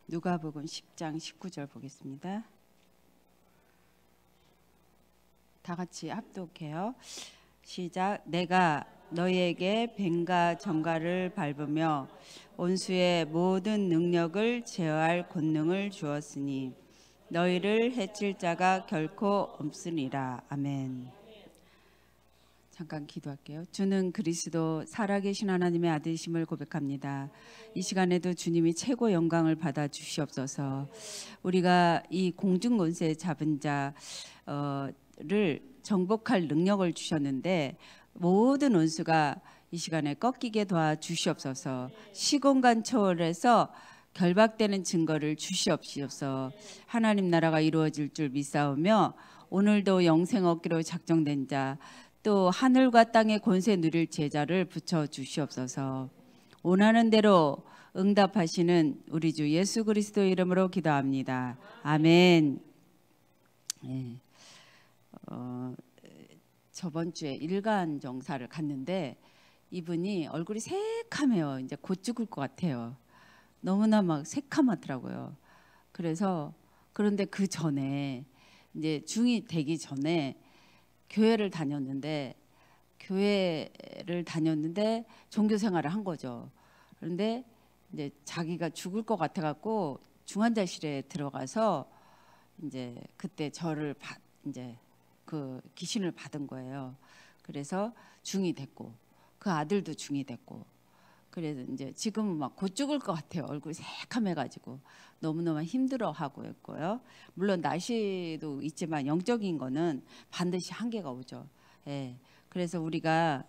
누가복음 10장 19절 보겠습니다. 다 같이 합독해요. 시작. 내가 너희에게 뱀과 정갈을 밟으며 온수의 모든 능력을 제어할 권능을 주었으니 너희를 해칠 자가 결코 없으리라. 아멘. 잠깐 기도할게요. 주는 그리스도 살아계신 하나님의 아들이심을 고백합니다. 이 시간에도 주님이 최고 영광을 받아 주시옵소서. 우리가 이 공중권세 잡은 자를 정복할 능력을 주셨는데 모든 원수가 이 시간에 꺾이게 도와주시옵소서. 시공간 초월해서 결박되는 증거를 주시옵소서. 하나님 나라가 이루어질 줄 믿사오며 오늘도 영생 얻기로 작정된 자, 또 하늘과 땅의 권세 누릴 제자를 붙여 주시옵소서. 원하는 대로 응답하시는 우리 주 예수 그리스도 이름으로 기도합니다. 아멘. 네. 저번 주에 일간 정사를 갔는데 이분이 얼굴이 새카매요. 이제 곧 죽을 것 같아요. 너무나 막 새카맣더라고요. 그런데 그 전에 이제 중이 되기 전에 교회를 다녔는데 종교 생활을 한 거죠. 그런데 이제 자기가 죽을 것 같아 갖고 중환자실에 들어가서 이제 그때 이제 그 귀신을 받은 거예요. 그래서 중이 됐고 그 아들도 중이 됐고 그래서 이제 지금은 막 곧 죽을 것 같아요. 얼굴이 새카매가지고 너무너무 힘들어하고 있고요. 물론 날씨도 있지만 영적인 거는 반드시 한계가 오죠. 예. 그래서 우리가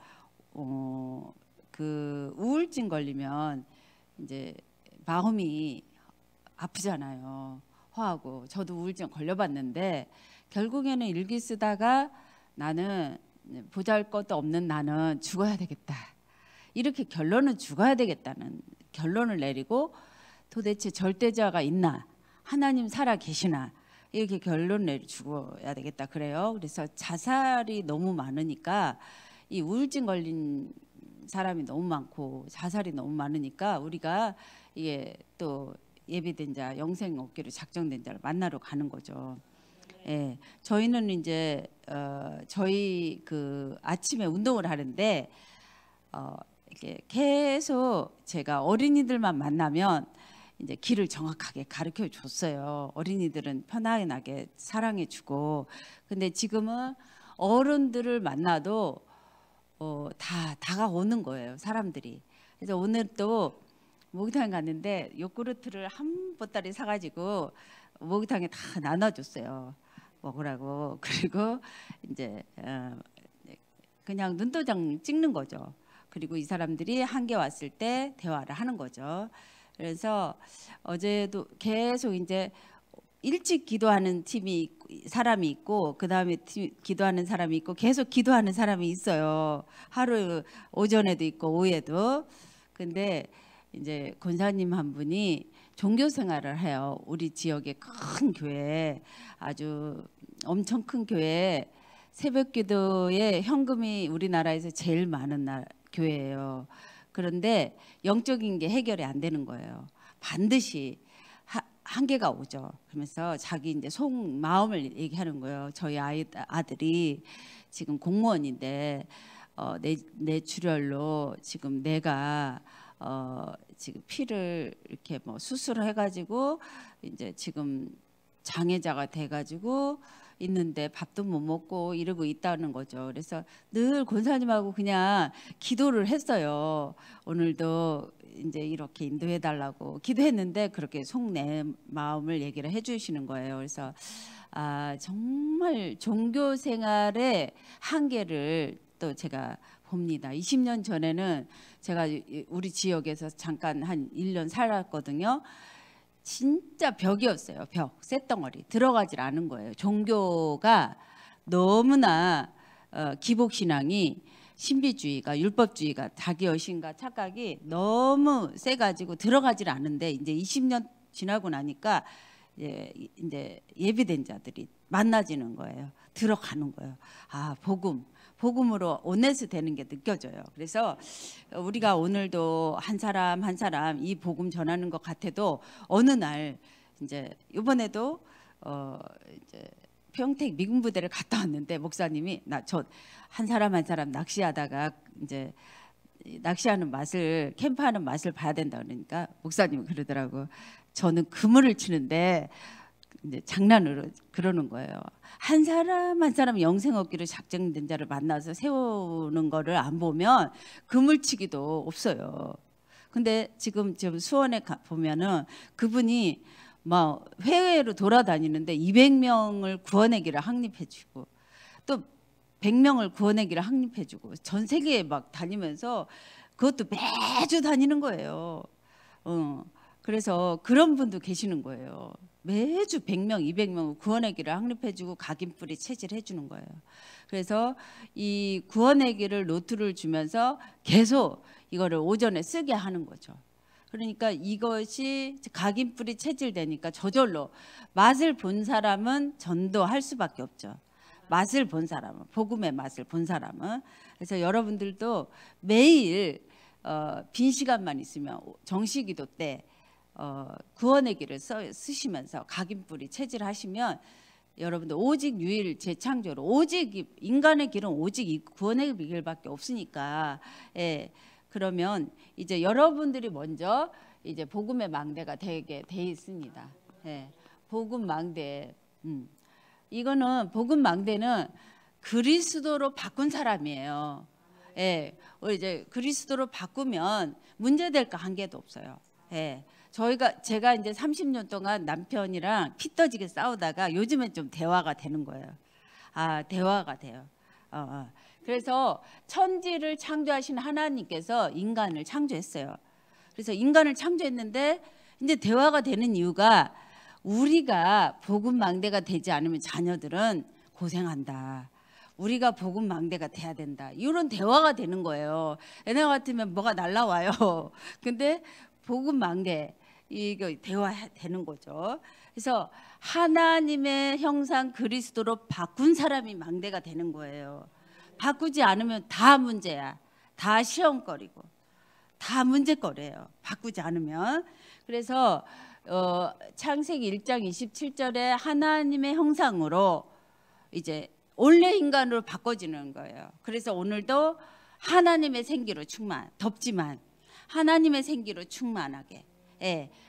그 우울증 걸리면 이제 마음이 아프잖아요. 화하고 저도 우울증 걸려봤는데 결국에는 일기 쓰다가 나는 보잘것도 없는 나는 죽어야 되겠다. 이렇게 결론은 죽어야 되겠다는 결론을 내리고 도대체 절대자가 있나? 하나님 살아 계시나? 이렇게 결론 내리 죽어야 되겠다 그래요. 그래서 자살이 너무 많으니까 이 우울증 걸린 사람이 너무 많고 자살이 너무 많으니까 우리가 이게 또 예비된 자, 영생 얻기로 작정된 자를 만나러 가는 거죠. 예, 저희는 이제 저희 그 아침에 운동을 하는데 이렇게 계속 제가 어린이들만 만나면 이제 길을 정확하게 가르쳐 줬어요. 어린이들은 편안하게 사랑해 주고. 근데 지금은 어른들을 만나도 다 다가오는 거예요, 사람들이. 그래서 오늘 또 목욕탕에 갔는데 요구르트를 한 보따리 사가지고 목욕탕에 다 나눠줬어요. 먹으라고. 그리고 이제 그냥 눈도장 찍는 거죠. 그리고 이 사람들이 한개 왔을 때 대화를 하는 거죠. 그래서 어제도 계속 이제 일찍 기도하는 사람이 있고 그 다음에 기도하는 사람이 있고 계속 기도하는 사람이 있어요. 하루 오전에도 있고 오후에도. 근데 이제 권사님 한 분이 종교 생활을 해요. 우리 지역의 큰 교회, 아주 엄청 큰 교회, 새벽 기도에 현금이 우리나라에서 제일 많은 교회예요. 그런데 영적인 게 해결이 안 되는 거예요. 반드시 한계가 오죠. 그러면서 자기 이제 속마음을 얘기하는 거예요. 저희 아들이 지금 공무원인데 뇌출혈로 지금 내가 지금 피를 이렇게 뭐 수술을 해가지고 이제 지금 장애자가 돼가지고 있는데 밥도 못 먹고 이러고 있다는 거죠. 그래서 늘 권사님하고 그냥 기도를 했어요. 오늘도 이제 이렇게 인도해 달라고 기도했는데 그렇게 속 내 마음을 얘기를 해주시는 거예요. 그래서 정말 종교 생활의 한계를 또 제가 봅니다. 20년 전에는 제가 우리 지역에서 잠깐 한 1년 살았거든요. 진짜 벽이었어요. 벽, 쇳덩어리. 들어가질 않은 거예요. 종교가 너무나 기복신앙이 신비주의가 율법주의가 자기여신과 착각이 너무 세가지고 들어가질 않은데 이제 20년 지나고 나니까 이제 예비된 자들이 만나지는 거예요. 들어가는 거예요. 아, 복음으로 온네스 되는 게 느껴져요. 그래서 우리가 오늘도 한 사람 한 사람 이 복음 전하는 것 같아도 어느 날 이제 이번에도 이제 평택 미군 부대를 갔다 왔는데 목사님이 저 한 사람 한 사람 낚시하다가 이제 낚시하는 맛을 캠프하는 맛을 봐야 된다 그러니까 목사님이 그러더라고. 저는 그물을 치는데 이제 장난으로 그러는 거예요. 한 사람 한 사람 영생 얻기로 작정된 자를 만나서 세우는 거를 안 보면 그물치기도 없어요. 근데 지금 수원에 보면은 그분이 막 해외로 돌아다니는데 200명을 구원하기를 확립해주고 또 100명을 구원하기를 확립해주고 전 세계에 막 다니면서 그것도 매주 다니는 거예요. 그래서 그런 분도 계시는 거예요. 매주 100명, 200명을 구원의 길을 확립해주고 각인뿌리 체질해주는 거예요. 그래서 이 구원의 길을 노트를 주면서 계속 이거를 오전에 쓰게 하는 거죠. 그러니까 이것이 각인뿌리 체질되니까 저절로 맛을 본 사람은 전도할 수밖에 없죠. 맛을 본 사람은, 복음의 맛을 본 사람은. 그래서 여러분들도 매일 빈 시간만 있으면 정시기도 때 구원의 길을 쓰시면서 각인뿌리 체질하시면 여러분들 오직 유일 재창조로 오직 인간의 길은 오직 구원의 길밖에 없으니까 그러면 이제 여러분들이 먼저 이제 복음의 망대가 되게 돼 있습니다. 복음 망대. 이거는 복음 망대는 그리스도로 바꾼 사람이에요. 이제 그리스도로 바꾸면 문제될 거 한 개도 없어요. 제가 이제 30년 동안 남편이랑 피 터지게 싸우다가 요즘엔 좀 대화가 되는 거예요. 대화가 돼요. 그래서 천지를 창조하신 하나님께서 인간을 창조했어요. 그래서 인간을 창조했는데 이제 대화가 되는 이유가 우리가 복음 망대가 되지 않으면 자녀들은 고생한다. 우리가 복음 망대가 돼야 된다. 이런 대화가 되는 거예요. 옛날 같으면 뭐가 날라와요. 근데 복음 망대 이거 대화되는 거죠. 그래서 하나님의 형상 그리스도로 바꾼 사람이 망대가 되는 거예요. 바꾸지 않으면 다 문제야. 다 시험거리고 다 문제거리예요. 바꾸지 않으면. 그래서 창세기 1장 27절에 하나님의 형상으로 이제 원래 인간으로 바꿔지는 거예요. 그래서 오늘도 하나님의 생기로 덥지만 하나님의 생기로 충만하게.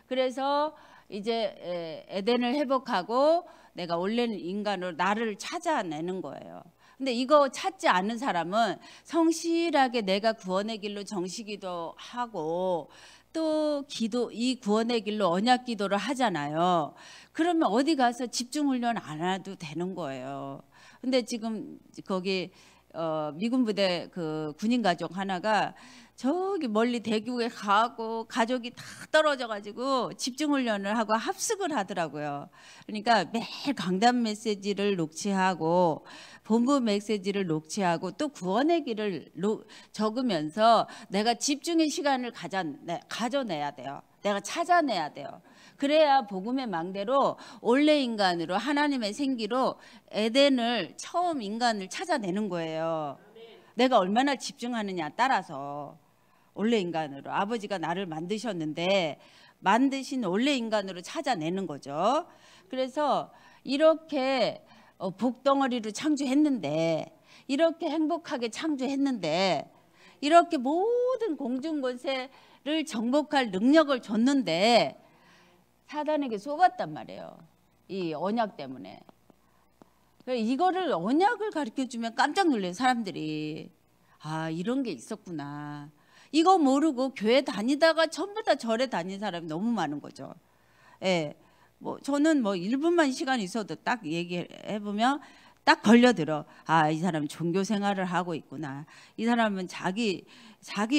그래서 이제 에덴을 회복하고 내가 원래 인간으로 나를 찾아내는 거예요. 근데 이거 찾지 않은 사람은 성실하게 내가 구원의 길로 정시기도 하고 또 이 구원의 길로 언약 기도를 하잖아요. 그러면 어디 가서 집중 훈련 안 해도 되는 거예요. 근데 지금 거기 미군 부대 그 군인 가족 하나가 저기 멀리 대구에 가고 가족이 다 떨어져 가지고 집중 훈련을 하고 합숙을 하더라고요. 그러니까 매일 강단 메시지를 녹취하고 본부 메시지를 녹취하고 또 구원의 길을 적으면서 내가 집중의 시간을 가져내야 돼요. 내가 찾아내야 돼요. 그래야 복음의 망대로 원래 인간으로 하나님의 생기로 에덴을 처음 인간을 찾아내는 거예요. 내가 얼마나 집중하느냐 따라서 원래 인간으로 아버지가 나를 만드셨는데 만드신 원래 인간으로 찾아내는 거죠. 그래서 이렇게 복덩어리로 창조했는데 이렇게 행복하게 창조했는데 이렇게 모든 공중권세를 정복할 능력을 줬는데 사단에게 속았단 말이에요. 이 언약 때문에. 이거를 언약을 가르쳐주면 깜짝 놀래요. 사람들이. 이런 게 있었구나. 이거 모르고 교회 다니다가 전부 다 절에 다닌 사람이 너무 많은 거죠. 저는 1분만 시간 있어도 딱 얘기해보면 딱 걸려들어. 이 사람은 종교 생활을 하고 있구나. 이 사람은 자기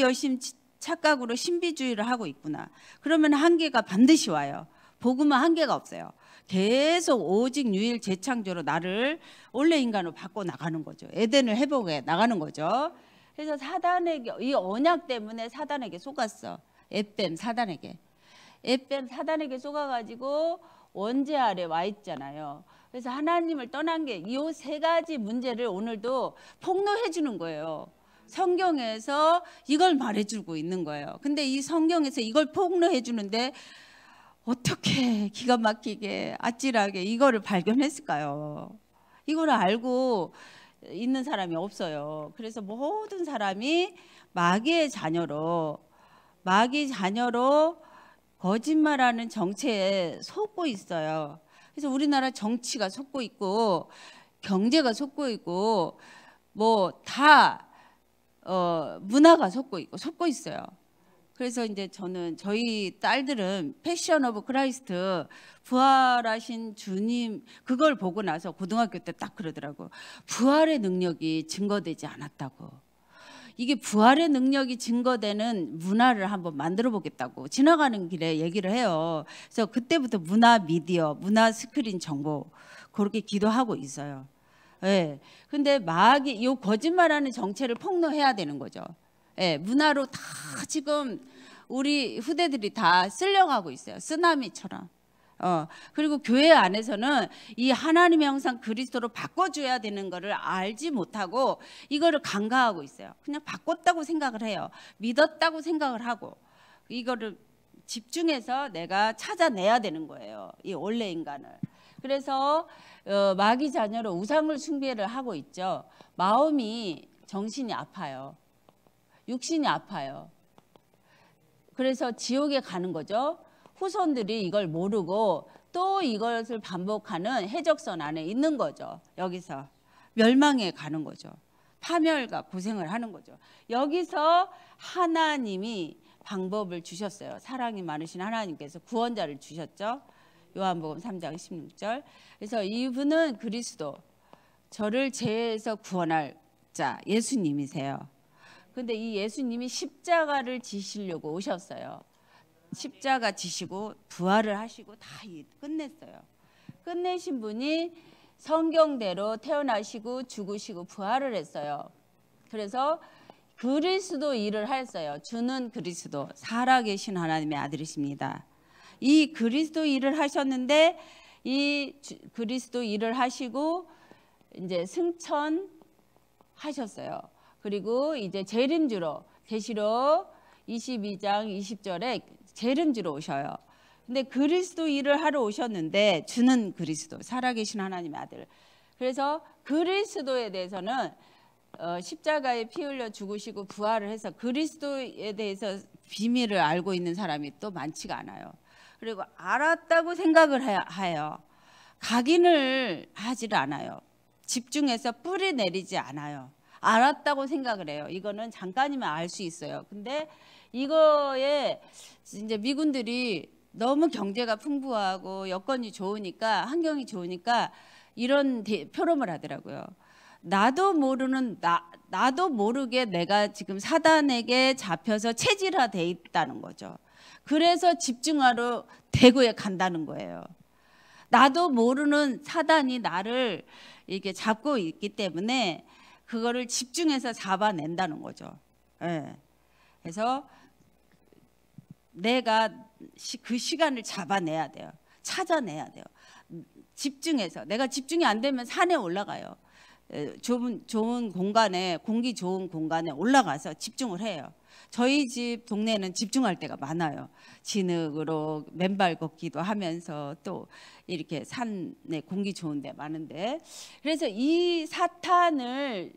열심 착각으로 신비주의를 하고 있구나. 그러면 한계가 반드시 와요. 복음은 한계가 없어요. 계속 오직 유일 재창조로 나를 원래 인간으로 바꿔 나가는 거죠. 에덴을 회복해 나가는 거죠. 그래서 사단에게 이 언약 때문에 사단에게 속았어. 에뱀 사단에게 속아가지고 원죄 아래 와 있잖아요. 그래서 하나님을 떠난 게 이 세 가지 문제를 오늘도 폭로해 주는 거예요. 성경에서 이걸 말해주고 있는 거예요. 근데 이 성경에서 이걸 폭로해 주는데 어떻게 기가 막히게 아찔하게 이거를 발견했을까요? 이걸 알고 있는 사람이 없어요. 그래서 모든 사람이 마귀의 자녀로 거짓말하는 정체에 속고 있어요. 그래서 우리나라 정치가 속고 있고 경제가 속고 있고 뭐 다 문화가 속고 있어요. 그래서 이제 저는 저희 딸들은 패션 오브 크라이스트 부활하신 주님 그걸 보고 나서 고등학교 때 딱 그러더라고. 부활의 능력이 증거되지 않았다고. 이게 부활의 능력이 증거되는 문화를 한번 만들어 보겠다고 지나가는 길에 얘기를 해요. 그래서 그때부터 문화 미디어, 문화 스크린 정보 그렇게 기도하고 있어요. 예. 근데 마귀 요 거짓말하는 정체를 폭로해야 되는 거죠. 예. 문화로 다 지금 우리 후대들이 다 쓸려가고 있어요. 쓰나미처럼. 그리고 교회 안에서는 이 하나님의 형상 그리스도로 바꿔줘야 되는 거를 알지 못하고 이거를 간과하고 있어요. 그냥 바꿨다고 생각을 해요. 믿었다고 생각을 하고 이거를 집중해서 내가 찾아내야 되는 거예요. 이 원래 인간을. 그래서 마귀 자녀로 우상을 숭배를 하고 있죠. 마음이 정신이 아파요. 육신이 아파요. 그래서 지옥에 가는 거죠. 후손들이 이걸 모르고 또 이것을 반복하는 해적선 안에 있는 거죠. 여기서 멸망에 가는 거죠. 파멸과 고생을 하는 거죠. 여기서 하나님이 방법을 주셨어요. 사랑이 많으신 하나님께서 구원자를 주셨죠. 요한복음 3장 16절. 그래서 이분은 그리스도, 저를 죄에서 구원할 자 예수님이세요. 근데 이 예수님이 십자가를 지시려고 오셨어요. 십자가 지시고 부활을 하시고 다 끝냈어요. 끝내신 분이 성경대로 태어나시고 죽으시고 부활을 했어요. 그래서 그리스도 일을 했어요. 주는 그리스도, 살아계신 하나님의 아들이십니다. 이 그리스도 일을 하셨는데 이 그리스도 일을 하시고 이제 승천하셨어요. 그리고 이제 재림주로 계시록 22장 20절에 재림주로 오셔요. 근데 그리스도 일을 하러 오셨는데 주는 그리스도, 살아계신 하나님의 아들. 그래서 그리스도에 대해서는 십자가에 피 흘려 죽으시고 부활을 해서 그리스도에 대해서 비밀을 알고 있는 사람이 또 많지가 않아요. 그리고 알았다고 생각을 해요. 각인을 하질 않아요. 집중해서 뿌리 내리지 않아요. 알았다고 생각을 해요. 이거는 잠깐이면 알 수 있어요. 근데 이거에 이제 미군들이 너무 경제가 풍부하고 여건이 좋으니까, 환경이 좋으니까 이런 표름을 하더라고요. 나도 모르게 내가 지금 사단에게 잡혀서 체질화돼 있다는 거죠. 그래서 집중하러 대구에 간다는 거예요. 나도 모르는 사단이 나를 이렇게 잡고 있기 때문에 그거를 집중해서 잡아낸다는 거죠. 예. 그래서 내가 그 시간을 잡아내야 돼요. 찾아내야 돼요. 집중해서. 내가 집중이 안 되면 산에 올라가요. 좋은 공간에, 공기 좋은 공간에 올라가서 집중을 해요. 저희 집 동네는 집중할 때가 많아요. 진흙으로 맨발 걷기도 하면서 또 이렇게 산에 공기 좋은 데 많은데, 그래서 이 사탄을,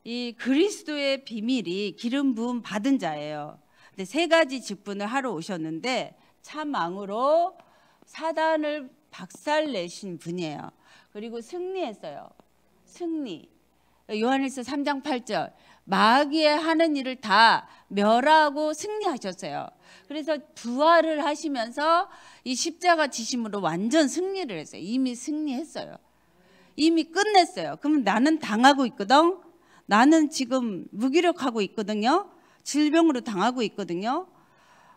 이 그리스도의 비밀이 기름 부음 받은 자예요. 근데 세 가지 직분을 하러 오셨는데 참 왕으로 사단을 박살내신 분이에요. 그리고 승리했어요. 승리. 요한일서 3장 8절. 마귀의 하는 일을 다 멸하고 승리하셨어요. 그래서 부활을 하시면서 이 십자가 지심으로 완전 승리를 했어요. 이미 승리했어요. 이미 끝냈어요. 그럼 나는 당하고 있거든. 나는 지금 무기력하고 있거든요. 질병으로 당하고 있거든요.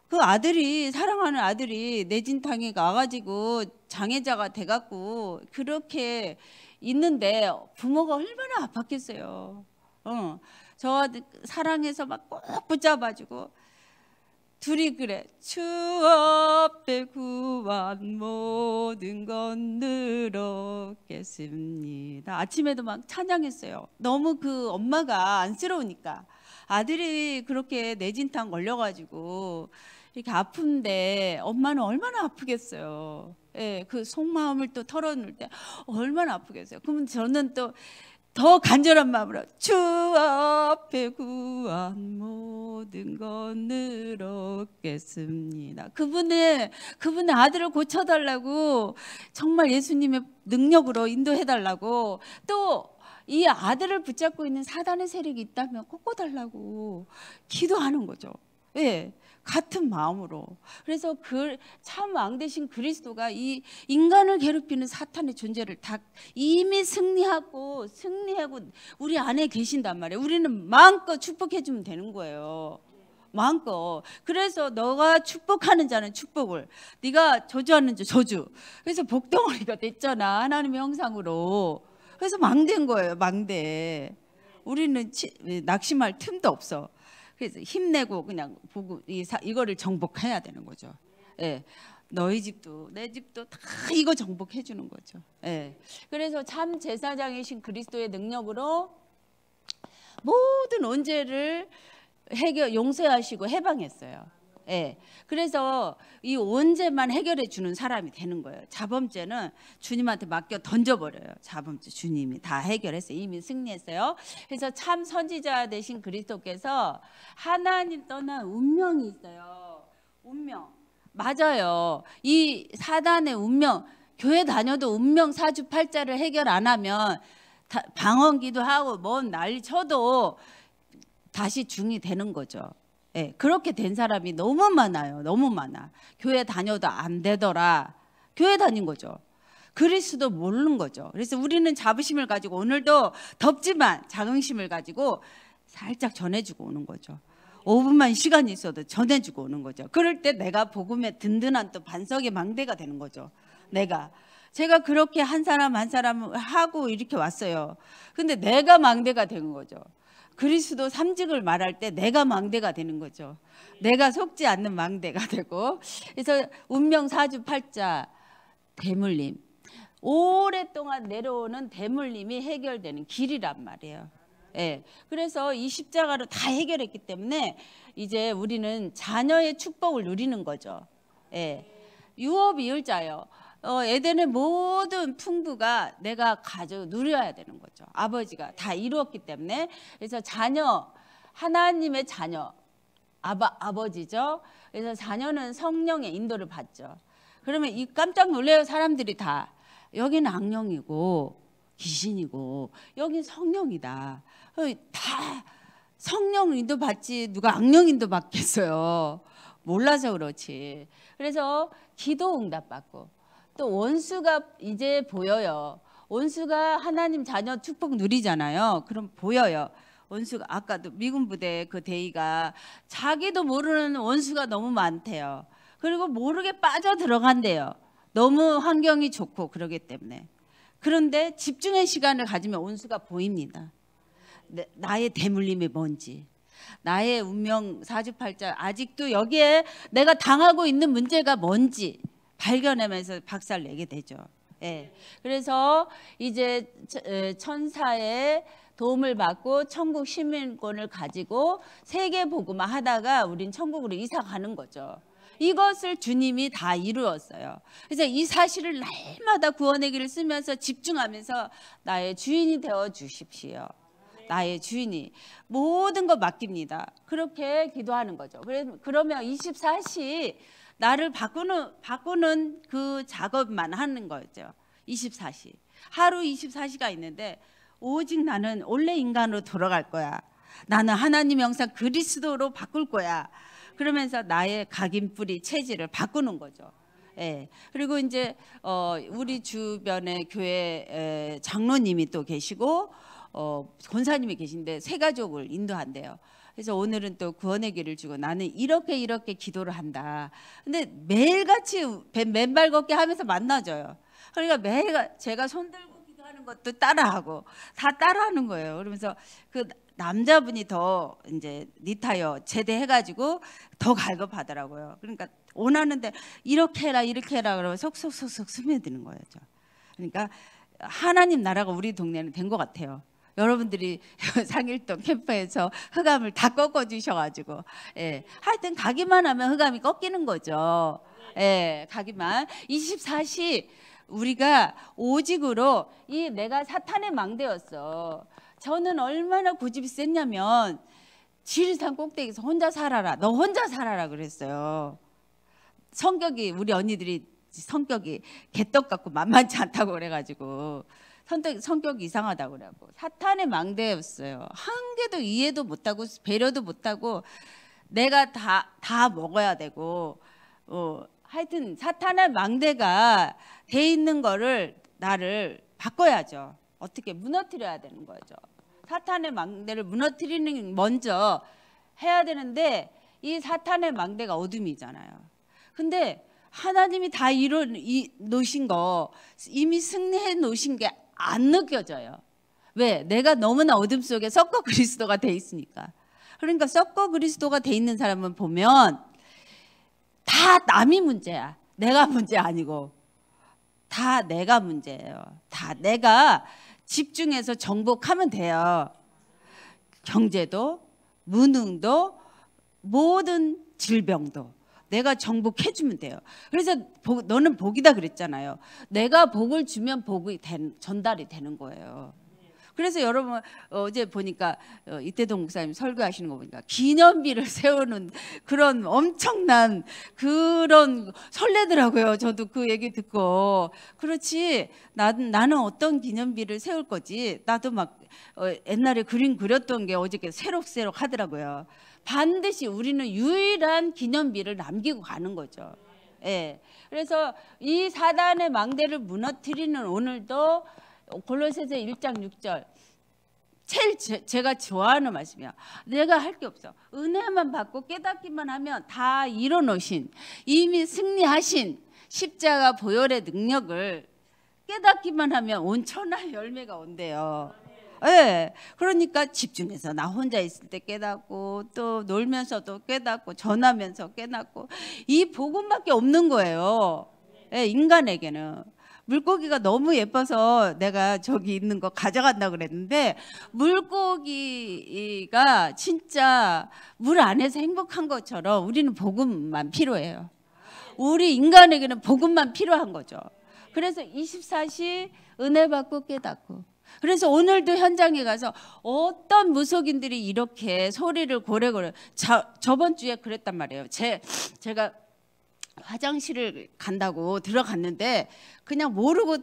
그 아들이, 사랑하는 아들이 내진탕에 가가지고 장애자가 돼갖고 그렇게 있는데 부모가 얼마나 아팠겠어요. 저 아들 사랑해서 막 꼭 붙잡아주고 둘이 그래. 주 앞에 구한 모든 건 늘었겠습니다. 아침에도 막 찬양했어요. 너무 그 엄마가 안쓰러우니까. 아들이 그렇게 뇌진탕 걸려가지고 이렇게 아픈데 엄마는 얼마나 아프겠어요. 예, 그 속마음을 또 털어놓을 때 얼마나 아프겠어요. 그러면 저는 또 더 간절한 마음으로 주 앞에 구한 모든 건 늘었겠습니다. 그분의 아들을 고쳐달라고, 정말 예수님의 능력으로 인도해달라고, 또 이 아들을 붙잡고 있는 사단의 세력이 있다면 꺾어달라고 기도하는 거죠. 예, 같은 마음으로. 그래서 그 참 왕 되신 그리스도가 이 인간을 괴롭히는 사탄의 존재를 다 이미 승리하고 우리 안에 계신단 말이에요. 우리는 마음껏 축복해 주면 되는 거예요. 마음껏. 그래서 너가 축복하는 자는 축복을, 네가 저주하는 자 저주. 그래서 복덩어리가 됐잖아, 하나님의 형상으로. 그래서 망된 거예요, 망대. 우리는 낙심할 틈도 없어. 그래서 힘내고 그냥 보고 이거를 정복해야 되는 거죠. 예, 너희 집도 내 집도 다 이거 정복해 주는 거죠. 예, 그래서 참 제사장이신 그리스도의 능력으로 모든 원죄를 용서하시고 해방했어요. 예, 그래서 이 원죄만 해결해 주는 사람이 되는 거예요. 자범죄는 주님한테 맡겨 던져버려요. 자범죄 주님이 다 해결했어요. 이미 승리했어요. 그래서 참 선지자 되신 그리스도께서 하나님 떠난 운명이 있어요. 운명. 맞아요. 이 사단의 운명, 교회 다녀도 운명 사주팔자를 해결 안 하면 방언기도 하고 뭔 난리 쳐도 다시 중이 되는 거죠. 예, 그렇게 된 사람이 너무 많아요. 너무 많아. 교회 다녀도 안 되더라. 교회 다닌 거죠. 그리스도 모르는 거죠. 그래서 우리는 자부심을 가지고 오늘도 덥지만 자긍심을 가지고 살짝 전해주고 오는 거죠. 5분만 시간이 있어도 전해주고 오는 거죠. 그럴 때 내가 복음의 든든한 또 반석의 망대가 되는 거죠. 제가 그렇게 한 사람 한 사람 하고 이렇게 왔어요. 근데 내가 망대가 된 거죠. 그리스도 삼직을 말할 때 내가 망대가 되는 거죠. 내가 속지 않는 망대가 되고. 그래서 운명 사주팔자 대물림, 오랫동안 내려오는 대물림이 해결되는 길이란 말이에요. 예, 그래서 이 십자가로 다 해결했기 때문에 이제 우리는 자녀의 축복을 누리는 거죠. 예, 유업이을자요. 에덴의 모든 풍부가 내가 가져 누려야 되는 거죠. 아버지가 다 이루었기 때문에. 그래서 자녀, 하나님의 자녀, 아버지죠. 그래서 자녀는 성령의 인도를 받죠. 그러면 이 깜짝 놀래요. 사람들이 다 여기는 악령이고 귀신이고 여기는 성령이다. 다 성령 인도 받지 누가 악령 인도 받겠어요. 몰라서 그렇지. 그래서 기도 응답 받고, 또 원수가 이제 보여요. 원수가 하나님 자녀 축복 누리잖아요. 그럼 보여요. 원수가 아까도 미군 부대 그 대위가 자기도 모르는 원수가 너무 많대요. 그리고 모르게 빠져 들어간대요. 너무 환경이 좋고 그러기 때문에. 그런데 집중의 시간을 가지면 원수가 보입니다. 나의 대물림이 뭔지, 나의 운명 사주팔자 아직도 여기에 내가 당하고 있는 문제가 뭔지 발견하면서 박살 내게 되죠. 예. 그래서 이제 천사의 도움을 받고 천국 시민권을 가지고 세계 복음화 하다가 우린 천국으로 이사 가는 거죠. 이것을 주님이 다 이루었어요. 그래서 이 사실을 날마다 구원의 길을 쓰면서 집중하면서 나의 주인이 되어 주십시오. 나의 주인이 모든 거 맡깁니다. 그렇게 기도하는 거죠. 그러면 24시 나를 바꾸는 그 작업만 하는 거죠. 24시. 하루 24시가 있는데 오직 나는 원래 인간으로 돌아갈 거야. 나는 하나님 형상 그리스도로 바꿀 거야. 그러면서 나의 각인뿌리 체질을 바꾸는 거죠. 예. 그리고 이제 우리 주변에 교회 장로님이 또 계시고 권사님이 계신데 세 가족을 인도한대요. 그래서 오늘은 또 구원의 길을 주고 나는 이렇게 기도를 한다. 근데 매일같이 맨발 걷기 하면서 만나줘요. 그러니까 매일 제가 손 들고 기도하는 것도 따라하고 다 따라하는 거예요. 그러면서 남자분이 더 이제 리타이어 제대해가지고 더 갈급하더라고요. 그러니까 원하는데 이렇게 해라 이렇게 해라 그러면 속속속속 스며드는 거죠. 그러니까 하나님 나라가 우리 동네는 된 것 같아요. 여러분들이 상일동 캠프에서 흑암을 다 꺾어주셔가지고, 예, 하여튼 가기만 하면 흑암이 꺾이는 거죠. 예, 가기만. 24시 우리가 오직으로 이 내가 사탄의 망대였어. 저는 얼마나 고집이 셌냐면 지리산 꼭대기에서 혼자 살아라. 너 혼자 살아라 그랬어요. 성격이 우리 언니들이 성격이 개떡 같고 만만치 않다고 그래가지고 성격이 이상하다고 그래갖고 사탄의 망대였어요. 한 개도 이해도 못하고 배려도 못하고 내가 다 먹어야 되고 하여튼 사탄의 망대가 돼 있는 거를 나를 바꿔야죠. 어떻게 무너뜨려야 되는 거죠. 사탄의 망대를 무너뜨리는 먼저 해야 되는데 이 사탄의 망대가 어둠이잖아요. 근데 하나님이 다 놓으신 거 이미 승리해 놓으신 게 안 느껴져요. 왜? 내가 너무나 어둠 속에 썩고 그리스도가 돼 있으니까. 그러니까 썩고 그리스도가 돼 있는 사람은 보면 다 남이 문제야. 내가 문제 아니고 다 내가 문제예요. 다 내가 집중해서 정복하면 돼요. 경제도 무능도 모든 질병도 내가 정복해주면 돼요. 그래서 너는 복이다 그랬잖아요. 내가 복을 주면 복이 전달이 되는 거예요. 그래서 여러분 어제 보니까 이태동 목사님 설교하시는 거 보니까 기념비를 세우는 그런 엄청난 그런 설레더라고요. 저도 그 얘기 듣고 그렇지 나는 어떤 기념비를 세울 거지. 나도 막 옛날에 그림 그렸던 게 어저께 새록새록 하더라고요. 반드시 우리는 유일한 기념비를 남기고 가는 거죠. 예. 그래서 이 사단의 망대를 무너뜨리는 오늘도 골로새서 1장 6절 제일 제가 좋아하는 말씀이야. 내가 할 게 없어. 은혜만 받고 깨닫기만 하면 다 이뤄놓으신 이미 승리하신 십자가 보혈의 능력을 깨닫기만 하면 온 천하의 열매가 온대요. 네. 그러니까 집중해서 나 혼자 있을 때 깨닫고 또 놀면서도 깨닫고 전하면서 깨닫고 이 복음밖에 없는 거예요. 네, 인간에게는. 물고기가 너무 예뻐서 내가 저기 있는 거 가져간다고 그랬는데 물고기가 진짜 물 안에서 행복한 것처럼 우리는 복음만 필요해요. 우리 인간에게는 복음만 필요한 거죠. 그래서 24시 은혜 받고 깨닫고 그래서 오늘도 현장에 가서 어떤 무속인들이 이렇게 소리를 고래고래 저번 주에 그랬단 말이에요. 제가 화장실을 간다고 들어갔는데 그냥 모르고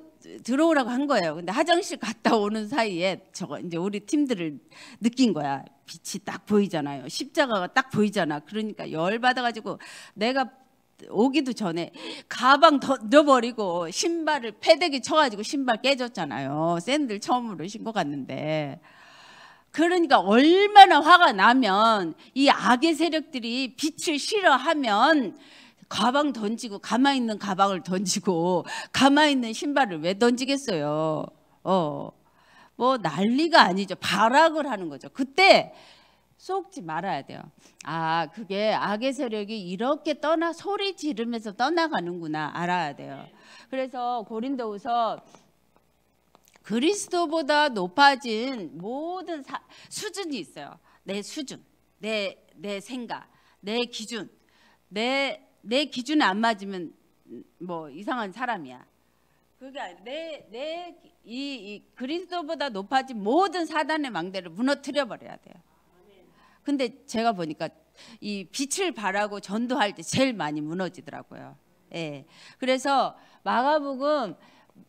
들어오라고 한 거예요. 근데 화장실 갔다 오는 사이에 저거 이제 우리 팀들을 느낀 거야. 빛이 딱 보이잖아요. 십자가가 딱 보이잖아. 그러니까 열 받아가지고 내가 오기도 전에 가방 던져버리고 신발을 패대기 쳐가지고 신발 깨졌잖아요. 샌들 처음으로 신고 갔는데 그러니까 얼마나 화가 나면 이 악의 세력들이 빛을 싫어하면 가방 던지고 가만히 있는 가방을 던지고 가만히 있는 신발을 왜 던지겠어요. 뭐 난리가 아니죠. 발악을 하는 거죠. 그때 쏘지 말아야 돼요. 아, 그게 악의 세력이 이렇게 소리 지르면서 떠나가는구나 알아야 돼요. 그래서 고린도후서 그리스도보다 높아진 모든 수준이 있어요. 내 수준, 내 생각, 내 기준, 내 기준에 안 맞으면 뭐 이상한 사람이야. 그게 이 그리스도보다 높아진 모든 사단의 망대를 무너뜨려 버려야 돼요. 근데 제가 보니까 이 빛을 발하고 전도할 때 제일 많이 무너지더라고요. 예. 그래서 마가복음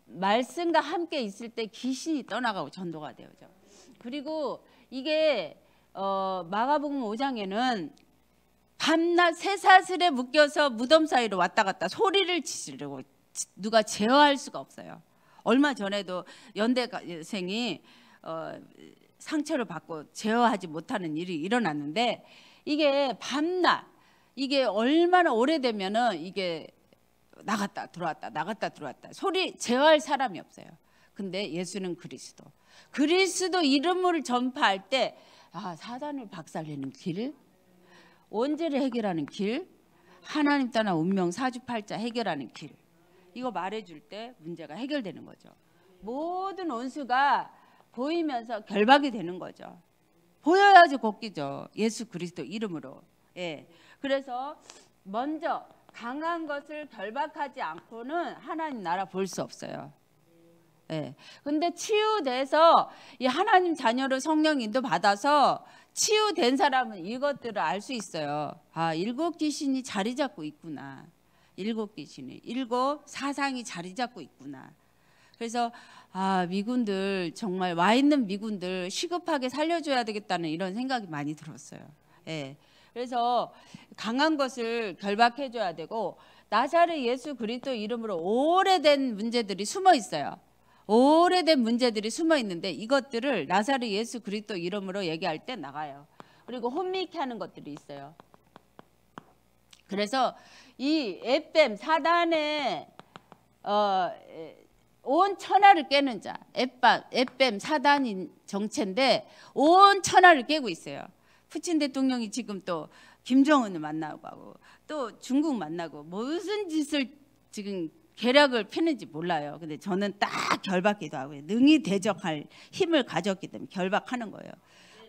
말씀과 함께 있을 때 귀신이 떠나가고 전도가 되죠. 그리고 이게 마가복음 5장에는 밤낮 쇠사슬에 묶여서 무덤 사이로 왔다 갔다 소리를 지르고 누가 제어할 수가 없어요. 얼마 전에도 연대생이 상처를 받고 제어하지 못하는 일이 일어났는데 이게 밤낮 이게 얼마나 오래되면은 이게 나갔다 들어왔다 나갔다 들어왔다 소리 제어할 사람이 없어요. 근데 예수는 그리스도 이름을 전파할 때 사단을 박살내는 길, 원죄를 해결하는 길, 하나님 떠난 운명 사주팔자 해결하는 길, 이거 말해줄 때 문제가 해결되는 거죠. 모든 원수가 보이면서 결박이 되는 거죠. 보여야지 걷기죠. 예수 그리스도 이름으로. 예. 그래서 먼저 강한 것을 결박하지 않고는 하나님 나라 볼 수 없어요. 예. 근데 치유돼서 이 하나님 자녀로 성령 인도 받아서 치유된 사람은 이것들을 알 수 있어요. 일곱 귀신이 자리 잡고 있구나. 일곱 귀신이, 일곱 사상이 자리 잡고 있구나. 그래서 미군들, 정말 와 있는 미군들 시급하게 살려줘야 되겠다는 이런 생각이 많이 들었어요. 예. 그래서 강한 것을 결박해줘야 되고, 나사렛 예수 그리스도 이름으로 오래된 문제들이 숨어 있어요. 오래된 문제들이 숨어 있는데 이것들을 나사렛 예수 그리스도 이름으로 얘기할 때 나가요. 그리고 혼미케 하는 것들이 있어요. 그래서 이 에뱀 사단의 온 천하를 깨는 자, 에뱀 사단인 정체인데 온 천하를 깨고 있어요. 푸틴 대통령이 지금 또 김정은을 만나고 하고 또 중국 만나고 무슨 짓을 지금 계략을 펴는지 몰라요. 근데 저는 딱 결박기도 하고요. 능히 대적할 힘을 가졌기 때문에 결박하는 거예요.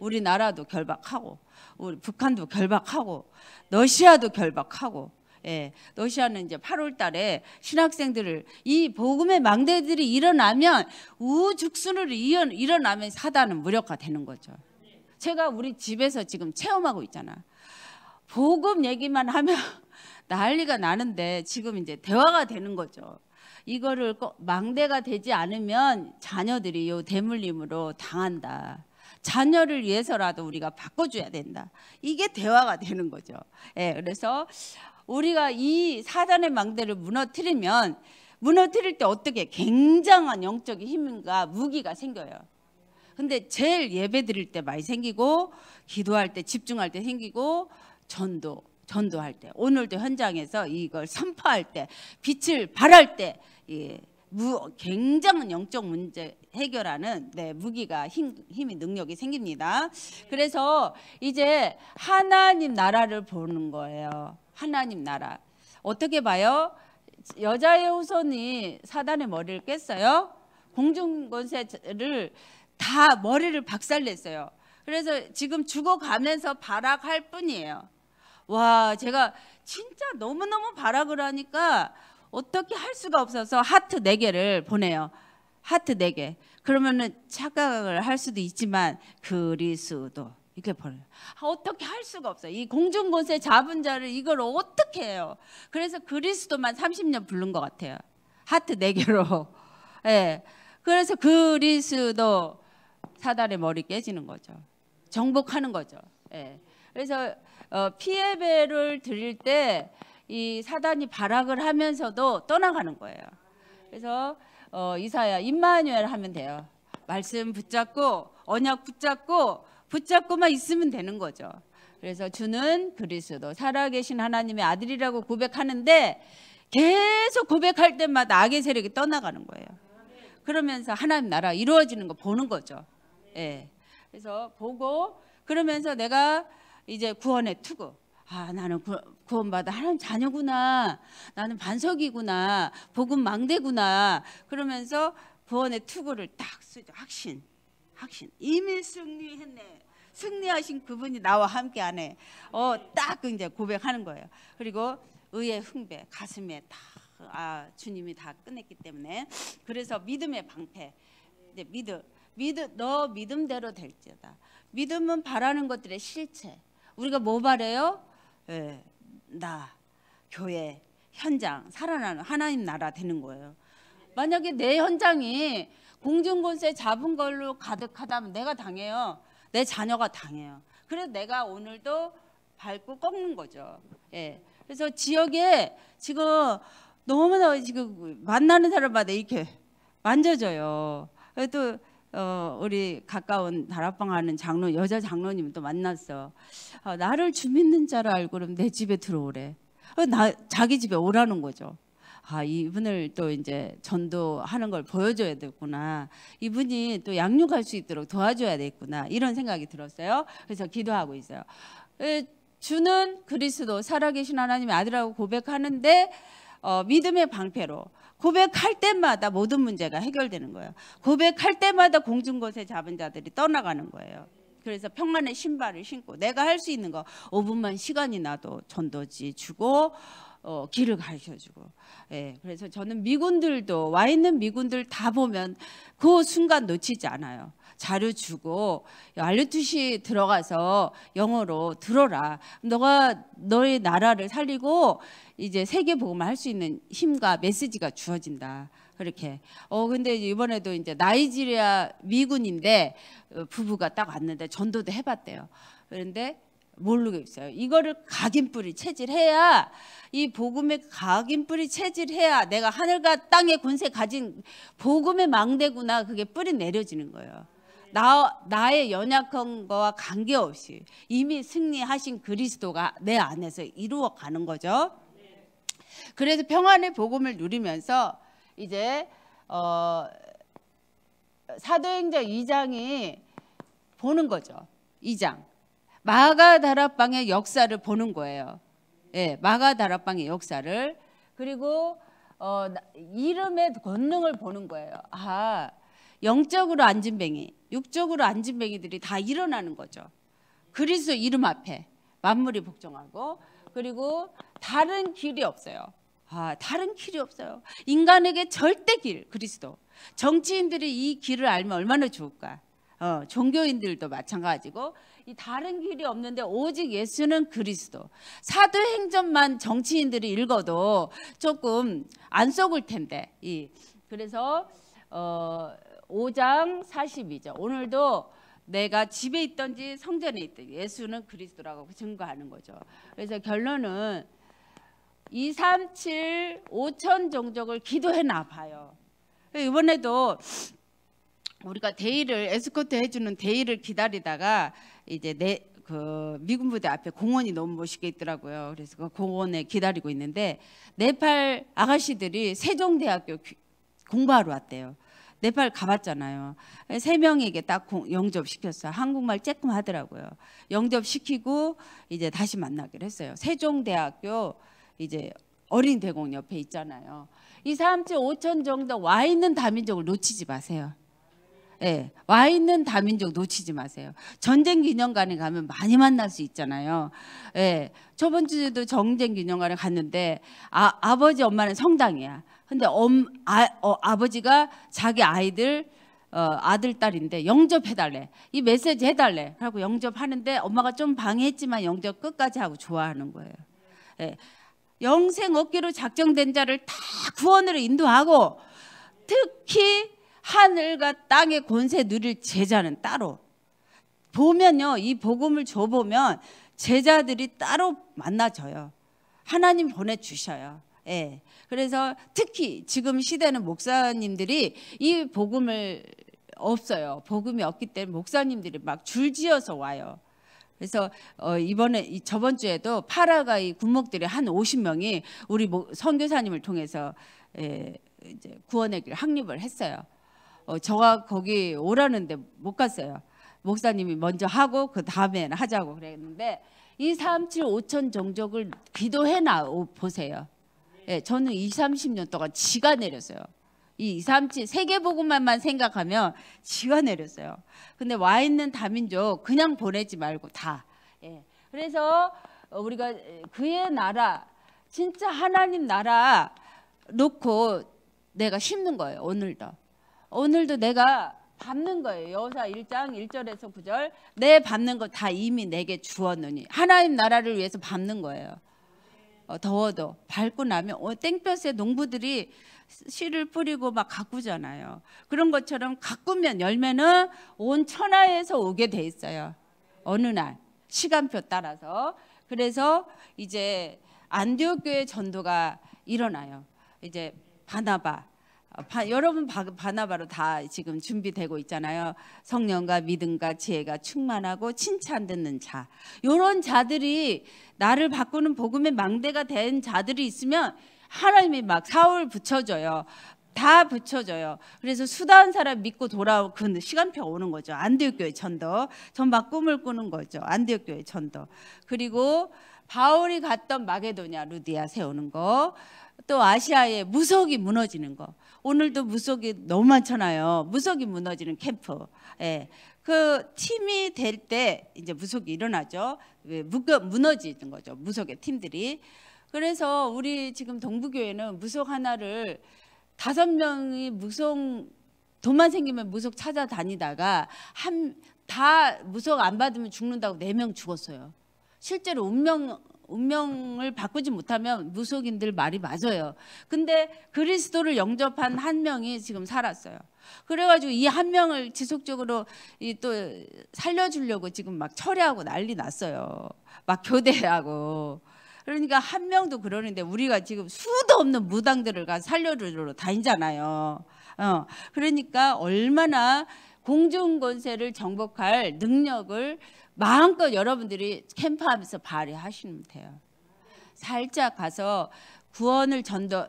우리나라도 결박하고, 우리 북한도 결박하고, 러시아도 결박하고. 예, 러시아는 이제 8월 달에 신학생들을, 이 복음의 망대들이 일어나면, 우죽순으로 일어나면 사단은 무력화되는 거죠. 제가 우리 집에서 지금 체험하고 있잖아. 복음 얘기만 하면 난리가 나는데 지금 이제 대화가 되는 거죠. 이거를 망대가 되지 않으면 자녀들이 요 대물림으로 당한다. 자녀를 위해서라도 우리가 바꿔줘야 된다. 이게 대화가 되는 거죠. 예, 그래서 우리가 이 사단의 망대를 무너뜨리면, 무너뜨릴 때 어떻게 굉장한 영적인 힘과 무기가 생겨요. 근데 제일 예배 드릴 때 많이 생기고, 기도할 때 집중할 때 생기고, 전도할 때, 오늘도 현장에서 이걸 선포할 때, 빛을 발할 때, 굉장한 영적 문제 해결하는 무기가 힘이 능력이 생깁니다. 그래서 이제 하나님 나라를 보는 거예요. 하나님 나라. 어떻게 봐요? 여자의 후손이 사단의 머리를 깼어요. 공중권세를 다 머리를 박살냈어요. 그래서 지금 죽어가면서 발악할 뿐이에요. 와, 제가 진짜 너무너무 발악을 하니까 어떻게 할 수가 없어서 하트 4개를 보내요. 하트 4개. 그러면은 착각을 할 수도 있지만 그리스도 이렇게 보내요. 어떻게 할 수가 없어요. 이 공중권세 잡은 자를 이걸 어떻게 해요. 그래서 그리스도만 30년 부른 것 같아요. 하트 4개로. 예. 그래서 그리스도 사단의 머리 깨지는 거죠. 정복하는 거죠. 예. 그래서 피예배를 드릴 때 이 사단이 발악을 하면서도 떠나가는 거예요. 그래서 이사야 임마누엘 하면 돼요. 말씀 붙잡고 언약 붙잡고만 있으면 되는 거죠. 그래서 주는 그리스도 살아계신 하나님의 아들이라고 고백하는데 계속 고백할 때마다 악의 세력이 떠나가는 거예요. 그러면서 하나님 나라 이루어지는 거 보는 거죠. 예. 그래서 보고 그러면서 내가 이제 구원의 투구. 나는 구원받아 하나님 자녀구나. 나는 반석이구나. 복음 망대구나. 그러면서 구원의 투구를 딱 쓰죠. 확신. 이미 승리했네. 승리하신 그분이 나와 함께하네. 딱 이제 고백하는 거예요. 그리고 의의 흥배 가슴에 다 주님이 다 끝냈기 때문에. 그래서 믿음의 방패. 이제 너 믿음대로 될지어다. 믿음은 바라는 것들의 실체. 우리가 뭐 바래요? 나, 교회, 현장, 살아나는 하나님 나라 되는 거예요. 만약에 내 현장이 공중권세 잡은 걸로 가득하다면 내가 당해요. 내 자녀가 당해요. 그래서 내가 오늘도 밟고 꺾는 거죠. 예. 그래서 지역에 지금 너무나 지금 만나는 사람마다 이렇게 만져져요. 또 우리 가까운 다락방 하는 여자 장로님도 만났어. 나를 주 믿는 자로 알고 그러면 내 집에 들어오래. 자기 집에 오라는 거죠. 이분을 또 이제 전도하는 걸 보여줘야 되겠구나. 이분이 또 양육할 수 있도록 도와줘야 되겠구나. 이런 생각이 들었어요. 그래서 기도하고 있어요. 주는 그리스도 살아계신 하나님의 아들이라고 고백하는데 믿음의 방패로 고백할 때마다 모든 문제가 해결되는 거예요. 고백할 때마다 공중곳에 잡은 자들이 떠나가는 거예요. 그래서 평안의 신발을 신고 내가 할 수 있는 거 5분만 시간이 나도 전도지 주고 길을 가르쳐주고. 예, 그래서 저는 미군들도 와 있는 미군들 다 보면 그 순간 놓치지 않아요. 자료 주고 알루투시 들어가서 영어로 들어라. 너가 너의 나라를 살리고 이제 세계 복음을 할 수 있는 힘과 메시지가 주어진다. 그렇게. 근데 이번에도 이제 나이지리아 미군인데 부부가 딱 왔는데 전도도 해봤대요. 그런데 모르고 있어요. 이거를 각인뿌리 체질해야, 이 복음의 각인뿌리 체질해야 내가 하늘과 땅의 권세 가진 복음의 망대구나, 그게 뿌리 내려지는 거예요. 나의 연약한 거와 관계없이 이미 승리하신 그리스도가 내 안에서 이루어가는 거죠. 그래서 평안의 복음을 누리면서 이제 사도행전 2장이 보는 거죠. 2장 마가다락방의 역사를 보는 거예요. 예, 마가다락방의 역사를. 그리고 이름의 권능을 보는 거예요. 영적으로 앉은뱅이, 육적으로 앉은뱅이들이 다 일어나는 거죠. 그리스도 이름 앞에 만물이 복종하고. 그리고 다른 길이 없어요. 다른 길이 없어요. 인간에게 절대 길, 그리스도. 정치인들이 이 길을 알면 얼마나 좋을까. 종교인들도 마찬가지고. 이 다른 길이 없는데 오직 예수는 그리스도. 사도행전만 정치인들이 읽어도 조금 안 속을 텐데. 그래서 5장 42절. 오늘도 내가 집에 있든지 성전에 있든지 예수는 그리스도라고 증거하는 거죠. 그래서 결론은 237 5천 종족을 기도해나 봐요. 이번에도 우리가 대의를 에스코트 해주는 대의를 기다리다가 이제 그 미군 부대 앞에 공원이 너무 멋있게 있더라고요. 그래서 그 공원에 기다리고 있는데 네팔 아가씨들이 세종대학교 공부하러 왔대요. 네팔 가봤잖아요. 3명에게 딱 영접시켰어요. 한국말 조금 하더라고요. 영접시키고 이제 다시 만나기로 했어요. 세종대학교 이제 어린이대공 옆에 있잖아요. 237 5천 정도 와 있는 다민족을 놓치지 마세요. 예, 와 있는 다민족 놓치지 마세요. 전쟁기념관에 가면 많이 만날 수 있잖아요. 예, 저번 주에도 전쟁기념관에 갔는데 아버지 엄마는 성당이야. 근데 아버지가 자기 아이들 아들 딸인데 영접해달래. 이 메시지 해달래. 그리고 영접하는데 엄마가 좀 방해했지만 영접 끝까지 하고 좋아하는 거예요. 예, 영생 얻기로 작정된 자를 다 구원으로 인도하고 특히 하늘과 땅의 권세 누릴 제자는 따로 보면요. 이 복음을 줘보면 제자들이 따로 만나줘요. 하나님 보내주셔요. 예. 그래서 특히 지금 시대는 목사님들이 이 복음을 없어요. 복음이 없기 때문에 목사님들이 막 줄지어서 와요. 그래서 저번 주에도 파라과이 군목들이 한 50명이 우리 선교사님을 통해서 이제 구원의 길 확립을 했어요. 저가 거기 오라는데 못 갔어요. 목사님이 먼저 하고 그 다음에는 하자고 그랬는데 237 5천 종족을 기도해나 보세요. 예, 저는 20-30년 동안 지가 내렸어요. 이 237 세계복음만 생각하면 지가 내렸어요. 근데 와 있는 다민족 그냥 보내지 말고 다. 예. 그래서 우리가 그의 나라, 진짜 하나님 나라 놓고 내가 심는 거예요. 오늘도 내가 밟는 거예요. 여호수아 1장 1절에서 9절. 내 밟는 거 다 이미 내게 주었느니. 하나님 나라를 위해서 밟는 거예요. 더워도 밟고 나면 땡볕에 농부들이 씨를 뿌리고 막 가꾸잖아요. 그런 것처럼 가꾸면 열매는 온 천하에서 오게 돼 있어요. 어느 날 시간표 따라서. 그래서 이제 안디옥 교회 전도가 일어나요. 이제 바나바. 여러분 바나바로 다 지금 준비되고 있잖아요. 성령과 믿음과 지혜가 충만하고 칭찬 듣는 자. 이런 자들이 나를 바꾸는 복음의 망대가 된 자들이 있으면 하나님이 막 사울 붙여줘요. 다 붙여줘요. 그래서 수다한 사람 믿고 돌아올 그 시간표가 오는 거죠. 안디옥 교회 전도. 전 막 꿈을 꾸는 거죠. 안디옥 교회 전도. 그리고 바울이 갔던 마게도냐 루디아 세우는 거. 또 아시아의 무속이 무너지는 거. 오늘도 무속이 너무 많잖아요. 무속이 무너지는 캠프. 예. 그 팀이 될 때 이제 무속이 일어나죠. 무너지는 거죠. 무속의 팀들이. 그래서 우리 지금 동부교회는 무속 하나를 5명이 무속 돈만 생기면 무속 찾아다니다가 다 무속 안 받으면 죽는다고 4명 죽었어요. 실제로 운명을 바꾸지 못하면 무속인들 말이 맞아요. 근데 그리스도를 영접한 한 명이 지금 살았어요. 그래가지고 이 한 명을 지속적으로 또 살려주려고 지금 막 철회하고 난리 났어요. 막 교대하고. 그러니까 한 명도 그러는데 우리가 지금 수도 없는 무당들을 가 살려주러 다니잖아요. 그러니까 얼마나 공중권세를 정복할 능력을 마음껏 여러분들이 캠프하면서 발휘하시면 돼요. 살짝 가서 구원을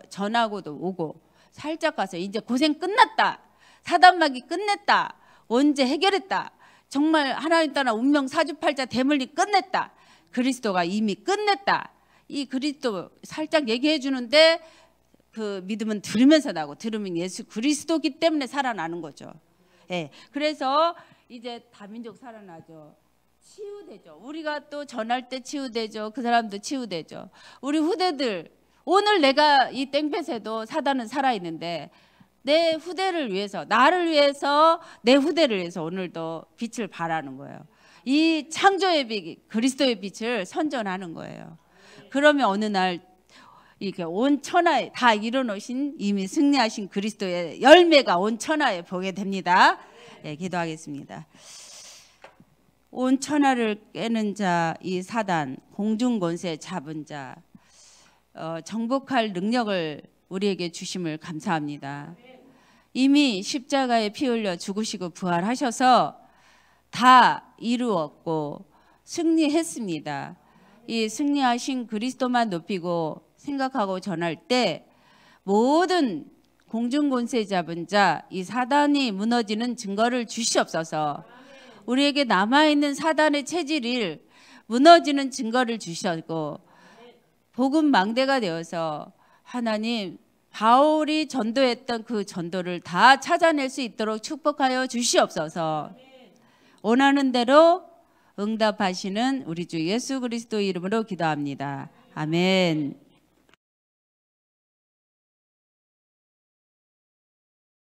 전하고도 오고, 살짝 가서 이제 고생 끝났다, 사단마귀 끝냈다, 언제 해결했다, 정말 하나님 따라 운명 사주팔자 대물림 끝냈다, 그리스도가 이미 끝냈다, 이 그리스도 살짝 얘기해 주는데 그 믿음은 들으면서 나고, 들으면 예수 그리스도기 때문에 살아나는 거죠. 예, 그래서 이제 다민족 살아나죠. 치유되죠. 우리가 또 전할 때 치유되죠. 그 사람도 치유되죠. 우리 후대들, 오늘 내가 이 땡볕에도 사단은 살아있는데 내 후대를 위해서, 나를 위해서, 내 후대를 위해서 오늘도 빛을 발하는 거예요. 이 창조의 빛, 그리스도의 빛을 선전하는 거예요. 그러면 어느 날 이렇게 온 천하에 다 이뤄놓으신, 이미 승리하신 그리스도의 열매가 온 천하에 보게 됩니다. 네, 기도하겠습니다. 온 천하를 깨는 자, 이 사단, 공중권세 잡은 자, 정복할 능력을 우리에게 주심을 감사합니다. 이미 십자가에 피 흘려 죽으시고 부활하셔서 다 이루었고 승리했습니다. 이 승리하신 그리스도만 높이고 생각하고 전할 때 모든 공중권세 잡은 자, 이 사단이 무너지는 증거를 주시옵소서. 우리에게 남아있는 사단의 체질을 무너지는 증거를 주셨고, 복음 망대가 되어서 하나님, 바울이 전도했던 그 전도를 다 찾아낼 수 있도록 축복하여 주시옵소서. 원하는 대로 응답하시는 우리 주 예수 그리스도 이름으로 기도합니다. 아멘.